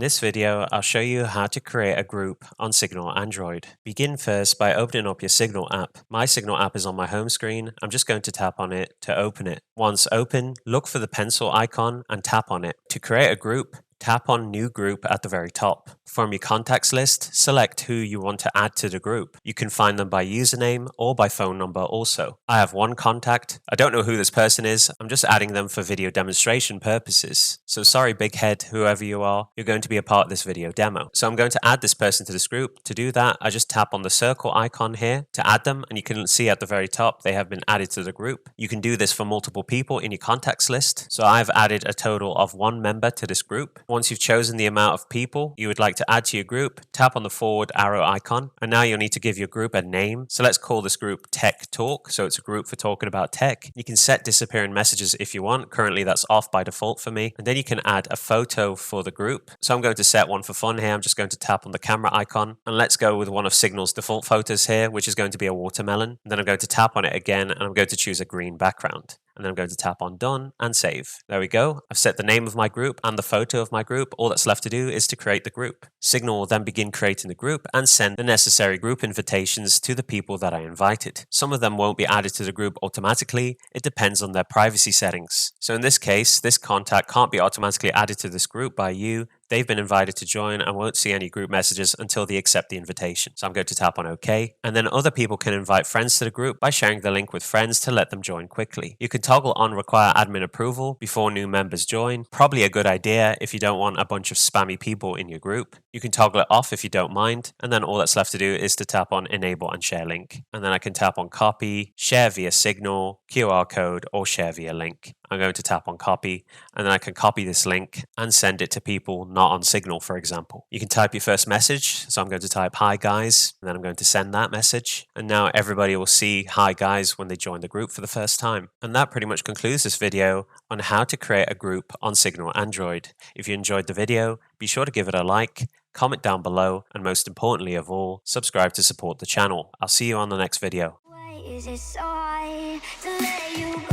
this video, I'll show you how to create a group on Signal Android. Begin first by opening up your Signal app. My Signal app is on my home screen. I'm just going to tap on it to open it. Once open, look for the pencil icon and tap on it. To create a group, tap on New Group at the very top. From your contacts list, select who you want to add to the group. You can find them by username or by phone number also. I have one contact. I don't know who this person is. I'm just adding them for video demonstration purposes. So sorry, big head, whoever you are, you're going to be a part of this video demo. So I'm going to add this person to this group. To do that, I just tap on the circle icon here to add them, and you can see at the very top they have been added to the group. You can do this for multiple people in your contacts list. So I've added a total of 1 member to this group. Once you've chosen the amount of people you would like to add to your group, tap on the forward arrow icon, and now you'll need to give your group a name. So let's call this group Tech Talk. So it's a group for talking about tech. You can set disappearing messages if you want. Currently that's off by default for me. And then you can add a photo for the group. So I'm going to set one for fun here. I'm just going to tap on the camera icon, and let's go with one of Signal's default photos here, which is going to be a watermelon. And then I'm going to tap on it again, and I'm going to choose a green background. And then I'm going to tap on done and save. There we go. I've set the name of my group and the photo of my group. All that's left to do is to create the group. Signal will then begin creating the group and send the necessary group invitations to the people that I invited. Some of them won't be added to the group automatically. It depends on their privacy settings. So in this case, this contact can't be automatically added to this group by you. They've been invited to join and won't see any group messages until they accept the invitation. So I'm going to tap on OK. And then other people can invite friends to the group by sharing the link with friends to let them join quickly. You can toggle on require admin approval before new members join. Probably a good idea if you don't want a bunch of spammy people in your group. You can toggle it off if you don't mind. And then all that's left to do is to tap on enable and share link. And then I can tap on copy, share via Signal, QR code, or share via link. I'm going to tap on copy, and then I can copy this link and send it to people not on Signal, for example. You can type your first message. So I'm going to type hi guys, and then I'm going to send that message. And now everybody will see hi guys when they join the group for the first time. And that pretty much concludes this video on how to create a group on Signal Android. If you enjoyed the video, be sure to give it a like, comment down below, and most importantly of all, subscribe to support the channel. I'll see you on the next video. Why is it so hard to let you go?